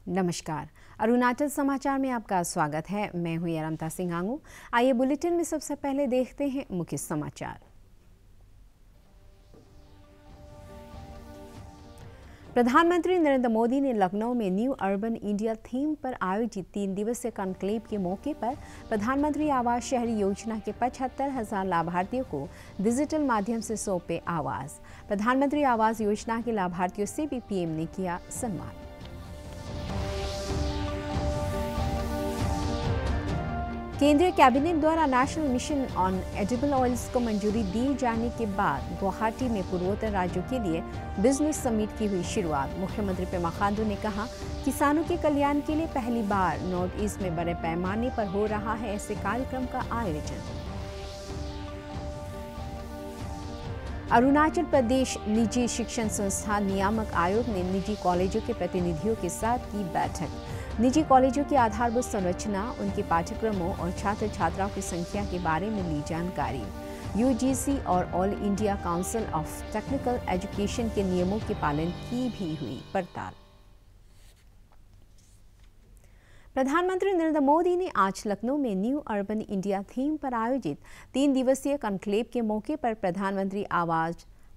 नमस्कार, अरुणाचल समाचार में आपका स्वागत है। मैं हूं अरमता सिंह आंगू। आइए बुलेटिन में सबसे पहले देखते हैं मुख्य समाचार। प्रधानमंत्री नरेंद्र मोदी ने लखनऊ में न्यू अर्बन इंडिया थीम पर आयोजित 3 दिवसीय कॉन्क्लेव के मौके पर प्रधानमंत्री आवास शहरी योजना के 75,000 लाभार्थियों को डिजिटल माध्यम से सौंपे आवास। प्रधानमंत्री आवास योजना के लाभार्थियों से भी पीएम ने किया सम्मान। केंद्रीय कैबिनेट द्वारा national mission on edible oils को मंजूरी दी जाने के बाद गुवाहाटी में पूर्वोत्तर राज्यों के लिए बिजनेस समिट की हुई शुरुआत। मुख्यमंत्री पेमा खांडू ने कहा, किसानों के कल्याण के लिए पहली बार नॉर्थ ईस्ट में बड़े पैमाने पर हो रहा है ऐसे कार्यक्रम का आयोजन। अरुणाचल प्रदेश निजी शिक्षण संस्थान नियामक आयोग ने निजी कॉलेजों के प्रतिनिधियों के साथ की बैठक। निजी कॉलेजों की आधारभूत संरचना, उनके पाठ्यक्रमों और छात्र छात्राओं की संख्या के बारे में ली जानकारी। यूजीसी और all India council of technical education के नियमों के पालन की भी हुई पड़ताल। प्रधानमंत्री नरेंद्र मोदी ने आज लखनऊ में न्यू अर्बन इंडिया थीम पर आयोजित 3 दिवसीय कॉन्क्लेव के मौके पर प्रधानमंत्री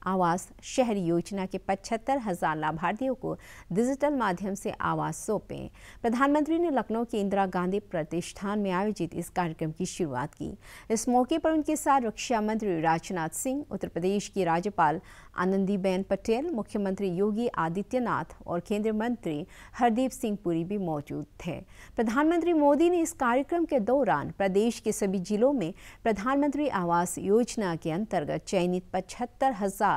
आवास शहरी योजना के 75,000 लाभार्थियों को डिजिटल माध्यम से आवास सौंपे। प्रधानमंत्री ने लखनऊ के इंदिरा गांधी प्रतिष्ठान में आयोजित इस कार्यक्रम की शुरुआत की। इस मौके पर उनके साथ रक्षा मंत्री राजनाथ सिंह, उत्तर प्रदेश की राज्यपाल आनंदीबेन पटेल, मुख्यमंत्री योगी आदित्यनाथ और केंद्रीय मंत्री हरदीप सिंह पुरी भी मौजूद थे। प्रधानमंत्री मोदी ने इस कार्यक्रम के दौरान प्रदेश के सभी जिलों में प्रधानमंत्री आवास योजना के अंतर्गत चयनित 75,000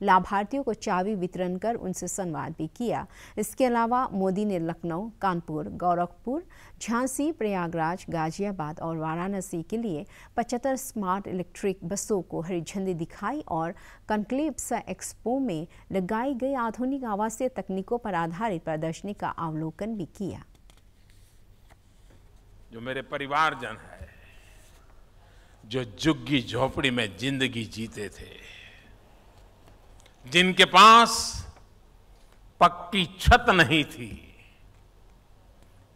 लाभार्थियों को चाबी वितरण कर उनसे संवाद भी किया। इसके अलावा मोदी ने लखनऊ, कानपुर, गोरखपुर, झांसी, प्रयागराज, गाजियाबाद और वाराणसी के लिए 75 स्मार्ट इलेक्ट्रिक बसों को हरी झंडी दिखाई और कॉन्क्लेव एक्सपो में लगाई गई आधुनिक आवासीय तकनीकों पर आधारित प्रदर्शनी का अवलोकन भी किया। जो मेरे परिवारजन है, जो झुग्गी झोपड़ी में जिंदगी जीते थे, जिनके पास पक्की छत नहीं थी,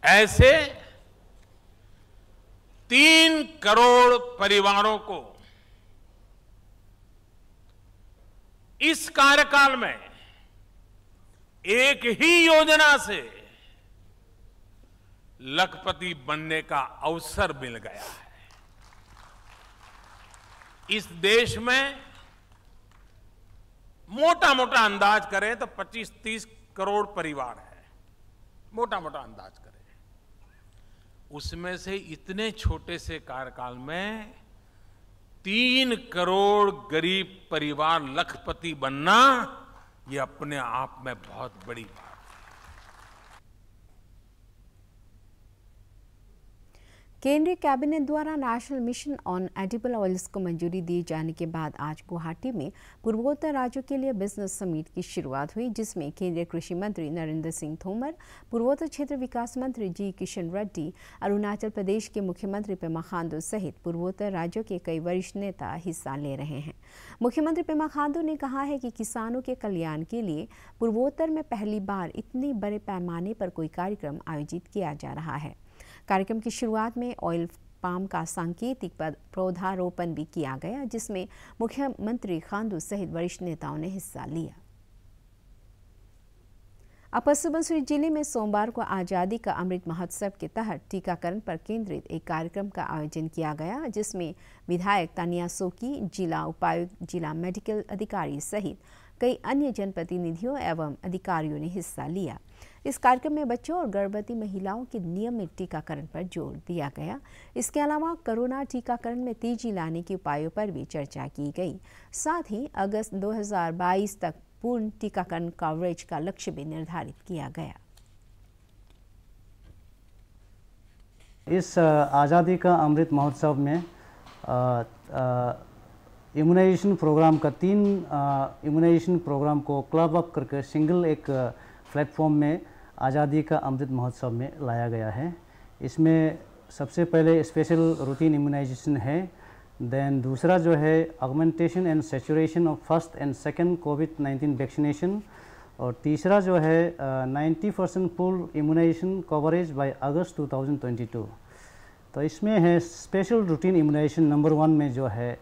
ऐसे 3 करोड़ परिवारों को इस कार्यकाल में एक ही योजना से लखपति बनने का अवसर मिल गया है। इस देश में मोटा मोटा अंदाज करें तो 25-30 करोड़ परिवार है, मोटा मोटा अंदाज करें। उसमें से इतने छोटे से कार्यकाल में 3 करोड़ गरीब परिवार लखपति बनना, ये अपने आप में बहुत बड़ी बात है। केंद्रीय कैबिनेट द्वारा national mission on edible oils को मंजूरी दिए जाने के बाद आज गुवाहाटी में पूर्वोत्तर राज्यों के लिए बिजनेस समिट की शुरुआत हुई, जिसमें केंद्रीय कृषि मंत्री नरेंद्र सिंह तोमर, पूर्वोत्तर क्षेत्र विकास मंत्री जी किशन रेड्डी, अरुणाचल प्रदेश के मुख्यमंत्री पेमा खांडू सहित पूर्वोत्तर राज्यों के कई वरिष्ठ नेता हिस्सा ले रहे हैं। मुख्यमंत्री पेमा खांडू ने कहा है कि किसानों के कल्याण के लिए पूर्वोत्तर में पहली बार इतने बड़े पैमाने पर कोई कार्यक्रम आयोजित किया जा रहा है। कार्यक्रम की शुरुआत में ऑयल पाम का सांकेतिक पौधारोपण भी किया गया, जिसमें मुख्यमंत्री खांडू सहित वरिष्ठ नेताओं ने हिस्सा लिया। अपर सुबनसिरी जिले में सोमवार को आज़ादी का अमृत महोत्सव के तहत टीकाकरण पर केंद्रित एक कार्यक्रम का आयोजन किया गया, जिसमें विधायक तानिया सोकी, जिला उपायुक्त, जिला मेडिकल अधिकारी सहित कई अन्य जनप्रतिनिधियों एवं अधिकारियों ने हिस्सा लिया। इस कार्यक्रम में बच्चों और गर्भवती महिलाओं के नियमित टीकाकरण पर जोर दिया गया। इसके अलावा कोरोना टीकाकरण में तेजी लाने के उपायों पर भी चर्चा की गई। साथ ही अगस्त 2022 तक पूर्ण टीकाकरण कवरेज का लक्ष्य भी निर्धारित किया गया। इस आज़ादी का अमृत महोत्सव में इम्यूनाइजेशन प्रोग्राम का 3 इम्यूनाइजेशन प्रोग्राम को क्लब अप करके सिंगल एक प्लेटफॉर्म में आज़ादी का अमृत महोत्सव में लाया गया है। इसमें सबसे पहले स्पेशल रूटीन इम्यूनाइजेशन है, देन दूसरा जो है augmentation and saturation of first and second covid vaccination, और तीसरा जो है 90% फुल इम्यूनाइजेशन कवरेज बाय अगस्त 2022। तो इसमें है स्पेशल रूटीन इम्यूनाइजेशन नंबर 1 में जो है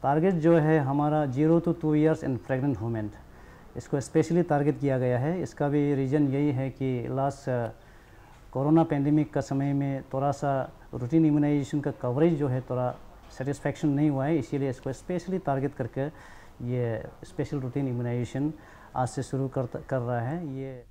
टारगेट जो है हमारा 0 to 2 years in pregnant women, इसको स्पेशली टारगेट किया गया है। इसका भी रीज़न यही है कि लास्ट कोरोना पेंडेमिक का समय में थोड़ा सा रूटीन इम्यूनाइजेशन का कवरेज जो है थोड़ा सेटिस्फैक्शन नहीं हुआ है, इसीलिए इसको स्पेशली टारगेट करके ये स्पेशल रूटीन इम्यूनाइजेशन आज से शुरू कर रहा है। ये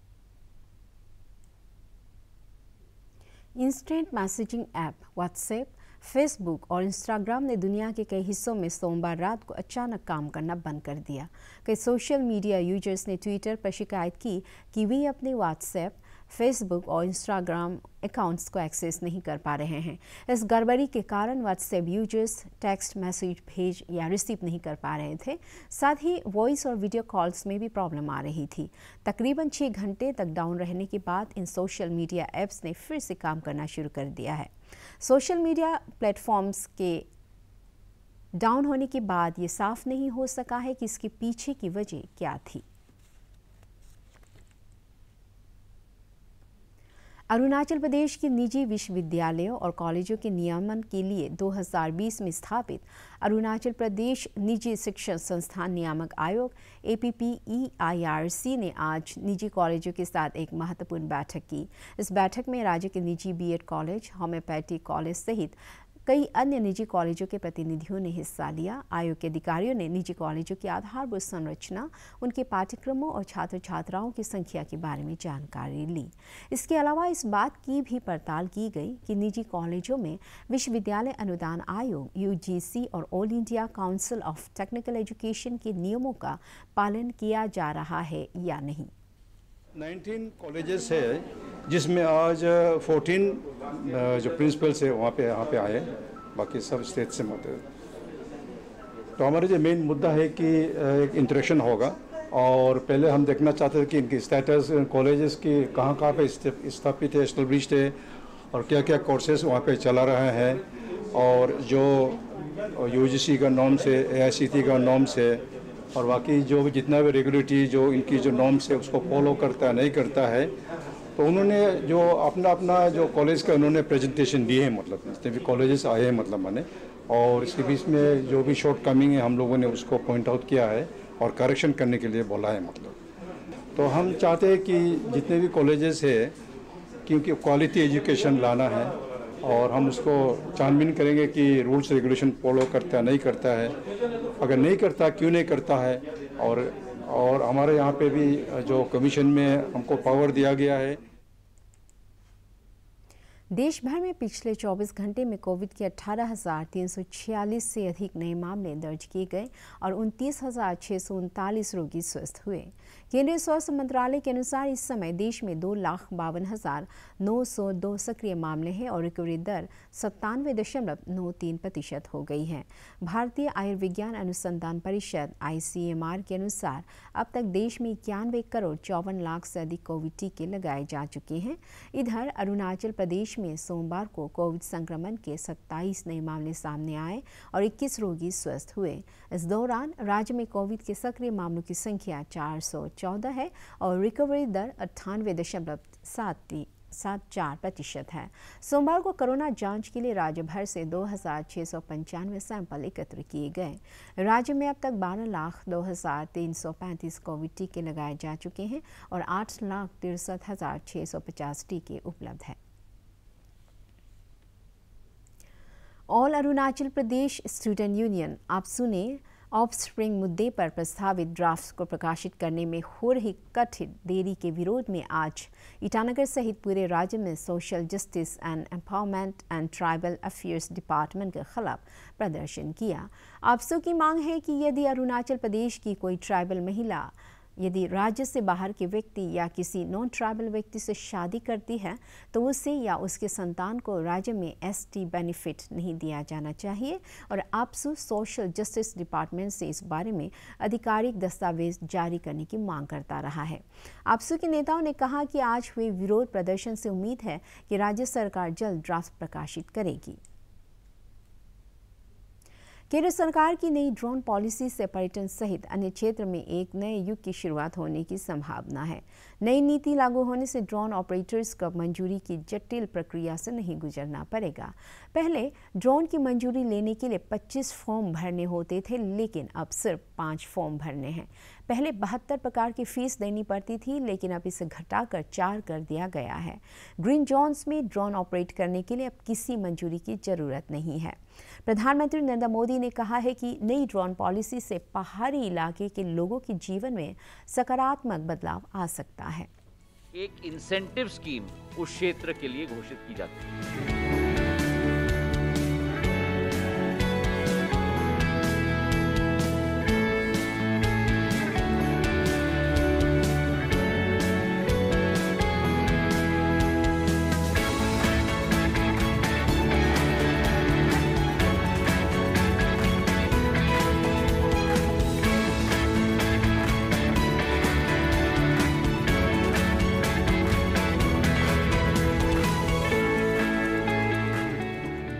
instant messaging app WhatsApp, Facebook और इंस्टाग्राम ने दुनिया के कई हिस्सों में सोमवार रात को अचानक काम करना बंद कर दिया। कई सोशल मीडिया यूजर्स ने ट्विटर पर शिकायत की कि वे अपने व्हाट्सएप, फेसबुक और इंस्टाग्राम अकाउंट्स को एक्सेस नहीं कर पा रहे हैं। इस गड़बड़ी के कारण व्हाट्सएप यूजर्स टेक्स्ट मैसेज भेज या रिसीव नहीं कर पा रहे थे, साथ ही वॉइस और वीडियो कॉल्स में भी प्रॉब्लम आ रही थी। तकरीबन 6 घंटे तक डाउन रहने के बाद इन सोशल मीडिया ऐप्स ने फिर से काम करना शुरू कर दिया है। सोशल मीडिया प्लेटफॉर्म्स के डाउन होने के बाद ये साफ नहीं हो सका है कि इसके पीछे की वजह क्या थी। अरुणाचल प्रदेश के निजी विश्वविद्यालयों और कॉलेजों के नियमन के लिए 2020 में स्थापित अरुणाचल प्रदेश निजी शिक्षण संस्थान नियामक आयोग APPEIRC ने आज निजी कॉलेजों के साथ एक महत्वपूर्ण बैठक की। इस बैठक में राज्य के निजी BEd कॉलेज, होम्योपैथिक कॉलेज सहित कई अन्य निजी कॉलेजों के प्रतिनिधियों ने हिस्सा लिया। आयोग के अधिकारियों ने निजी कॉलेजों की आधारभूत संरचना, उनके पाठ्यक्रमों और छात्र छात्राओं की संख्या के बारे में जानकारी ली। इसके अलावा इस बात की भी पड़ताल की गई कि निजी कॉलेजों में विश्वविद्यालय अनुदान आयोग UGC और all India council of technical education के नियमों का पालन किया जा रहा है या नहीं। 19 कॉलेजेस है जिसमें आज 14 जो प्रिंसिपल्स है वहाँ पे आए, बाकी सब स्टेट से मतलब। तो हमारा जो मेन मुद्दा है कि एक इंटरेक्शन होगा और पहले हम देखना चाहते थे कि इनकी स्टेटस कॉलेजेस की कहाँ पे स्थापित है, एस्टेब्लिश्ड है और क्या क्या कोर्सेज वहाँ पे चला रहा है और जो UGC का नॉर्म्स है, AICTE का नॉर्म्स है और बाकी जो भी जितना भी रेगुलेटरी जो इनकी जो नॉर्म्स है उसको फॉलो करता है नहीं करता है। तो उन्होंने जो अपना जो कॉलेज का उन्होंने प्रेजेंटेशन दिए हैं, मतलब जितने भी कॉलेजेस आए हैं मतलब मैंने, और इसके बीच में जो भी शॉर्ट कमिंग है हम लोगों ने उसको पॉइंट आउट किया है और करेक्शन करने के लिए बोला है मतलब। तो हम चाहते हैं कि जितने भी कॉलेजेस है क्योंकि क्वालिटी एजुकेशन लाना है और हम उसको छानबीन करेंगे कि रूल्स रेगुलेशन फॉलो करता है नहीं करता है, अगर नहीं करता क्यों नहीं करता है। और हमारे यहाँ पे भी जो कमीशन में हमको पावर दिया गया है। देश भर में पिछले 24 घंटे में कोविड के 18,346 से अधिक नए मामले दर्ज किए गए और 29,639 रोगी स्वस्थ हुए। केंद्रीय स्वास्थ्य मंत्रालय के अनुसार इस समय देश में 2,52,902 सक्रिय मामले हैं और रिकवरी दर 97.93% हो गई है। भारतीय आयुर्विज्ञान अनुसंधान परिषद ICMR के अनुसार अब तक देश में 91 करोड़ 54 लाख से अधिक कोविड टीके लगाए जा चुके हैं। इधर अरुणाचल प्रदेश में सोमवार को कोविड संक्रमण के 27 नए मामले सामने आए और 21 रोगी स्वस्थ हुए। इस दौरान राज्य में कोविड के सक्रिय मामलों की संख्या 414 है और रिकवरी दर 98.74% है। सोमवार को कोरोना जांच के लिए राज्य भर से 2,695 सैंपल एकत्र किए गए। राज्य में अब तक 12,02,335 कोविड टीके लगाए जा चुके हैं और 8,63,650 टीके उपलब्ध हैं। All Arunachal Pradesh student union APSU ने ऑफस्प्रिंग मुद्दे पर प्रस्तावित ड्राफ्ट को प्रकाशित करने में हो रही कथित देरी के विरोध में आज ईटानगर सहित पूरे राज्य में social justice and empowerment and tribal affairs department के खिलाफ प्रदर्शन किया। APSU की मांग है कि यदि अरुणाचल प्रदेश की कोई ट्राइबल महिला यदि राज्य से बाहर के व्यक्ति या किसी नॉन ट्राइबल व्यक्ति से शादी करती है तो उसे या उसके संतान को राज्य में ST बेनिफिट नहीं दिया जाना चाहिए और APSU सोशल जस्टिस डिपार्टमेंट से इस बारे में आधिकारिक दस्तावेज जारी करने की मांग करता रहा है। APSU के नेताओं ने कहा कि आज हुए विरोध प्रदर्शन से उम्मीद है कि राज्य सरकार जल्द ड्राफ्ट प्रकाशित करेगी। केंद्र सरकार की नई ड्रोन पॉलिसी से पर्यटन सहित अन्य क्षेत्र में एक नए युग की शुरुआत होने की संभावना है। नई नीति लागू होने से ड्रोन ऑपरेटर्स को मंजूरी की जटिल प्रक्रिया से नहीं गुजरना पड़ेगा। पहले ड्रोन की मंजूरी लेने के लिए 25 फॉर्म भरने होते थे, लेकिन अब सिर्फ 5 फॉर्म भरने हैं। पहले 72 प्रकार की फीस देनी पड़ती थी, लेकिन अब इसे घटाकर 4 कर दिया गया है। ग्रीन जोन्स में ड्रोन ऑपरेट करने के लिए अब किसी मंजूरी की जरूरत नहीं है। प्रधानमंत्री नरेंद्र मोदी ने कहा है कि नई ड्रोन पॉलिसी से पहाड़ी इलाके के लोगों के जीवन में सकारात्मक बदलाव आ सकता है। एक इंसेंटिव स्कीम उस क्षेत्र के लिए घोषित की जाती है।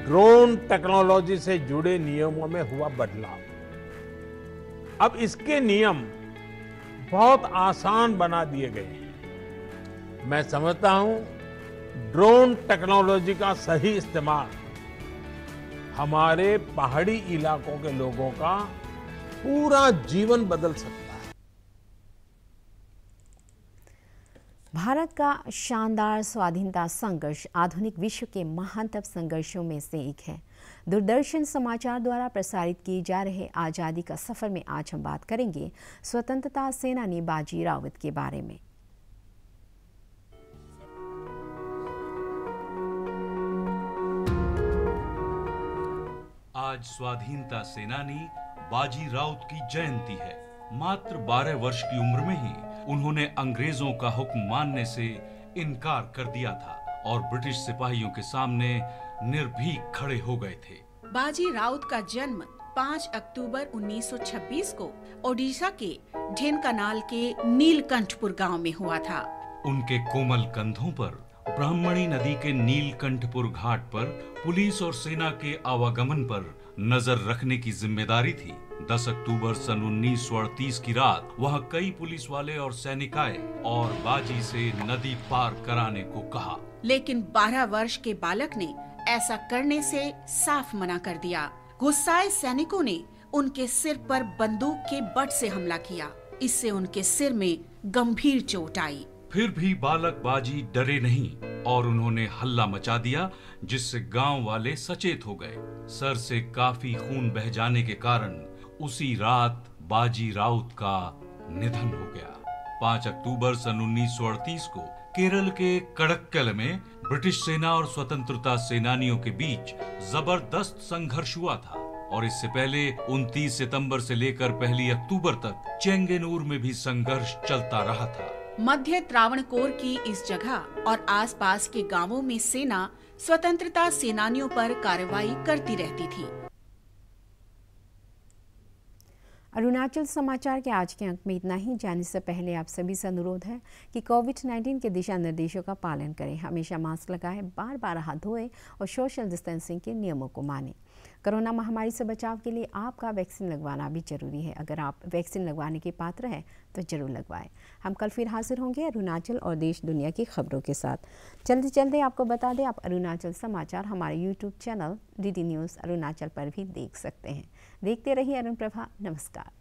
ड्रोन टेक्नोलॉजी से जुड़े नियमों में हुआ बदलाव। अब इसके नियम बहुत आसान बना दिए गए हैं। मैं समझता हूं ड्रोन टेक्नोलॉजी का सही इस्तेमाल हमारे पहाड़ी इलाकों के लोगों का पूरा जीवन बदल सकता है। भारत का शानदार स्वाधीनता संघर्ष आधुनिक विश्व के महानतम संघर्षों में से एक है। दूरदर्शन समाचार द्वारा प्रसारित किए जा रहे आज़ादी का सफर में आज हम बात करेंगे स्वतंत्रता सेनानी बाजी राउत के बारे में। आज स्वाधीनता सेनानी बाजी राउत की जयंती है। मात्र 12 वर्ष की उम्र में ही उन्होंने अंग्रेजों का हुक्म मानने से इनकार कर दिया था और ब्रिटिश सिपाहियों के सामने निर्भीक खड़े हो गए थे। बाजी राउत का जन्म 5 अक्टूबर 1926 को ओडिशा के ढेनकानाल के नीलकंठपुर गांव में हुआ था। उनके कोमल कंधों पर ब्राह्मणी नदी के नीलकंठपुर घाट पर पुलिस और सेना के आवागमन पर नजर रखने की जिम्मेदारी थी। 10 अक्टूबर सन 1938 की रात वहाँ कई पुलिस वाले और सैनिक आए और बाजी से नदी पार कराने को कहा, लेकिन 12 वर्ष के बालक ने ऐसा करने से साफ मना कर दिया। गुस्साए सैनिकों ने उनके सिर पर बंदूक के बट से हमला किया। इससे उनके सिर में गंभीर चोट आई। फिर भी बालक बाजी डरे नहीं और उन्होंने हल्ला मचा दिया, जिससे गांव वाले सचेत हो गए। सर से काफी खून बह जाने के कारण उसी रात बाजी राउत का निधन हो गया। 5 अक्टूबर सन 1938 को केरल के कड़क्कल में ब्रिटिश सेना और स्वतंत्रता सेनानियों के बीच जबरदस्त संघर्ष हुआ था और इससे पहले 29 सितंबर से लेकर 1 अक्टूबर तक चेंगेनूर में भी संघर्ष चलता रहा था। मध्य त्रावणकोर की इस जगह और आसपास के गांवों में सेना स्वतंत्रता सेनानियों पर कार्रवाई करती रहती थी। अरुणाचल समाचार के आज के अंक में इतना ही। जाने से पहले आप सभी से अनुरोध है कि कोविड-19 के दिशा निर्देशों का पालन करें, हमेशा मास्क लगाएं, बार-बार हाथ धोएं और सोशल डिस्टेंसिंग के नियमों को मानें। कोरोना महामारी से बचाव के लिए आपका वैक्सीन लगवाना भी जरूरी है। अगर आप वैक्सीन लगवाने के पात्र हैं तो जरूर लगवाएं। हम कल फिर हाजिर होंगे अरुणाचल और देश दुनिया की खबरों के साथ। जल्दी आपको बता दें, आप अरुणाचल समाचार हमारे YouTube channel DD news Arunachal पर भी देख सकते हैं। देखते रहिए अरुण प्रभा। नमस्कार।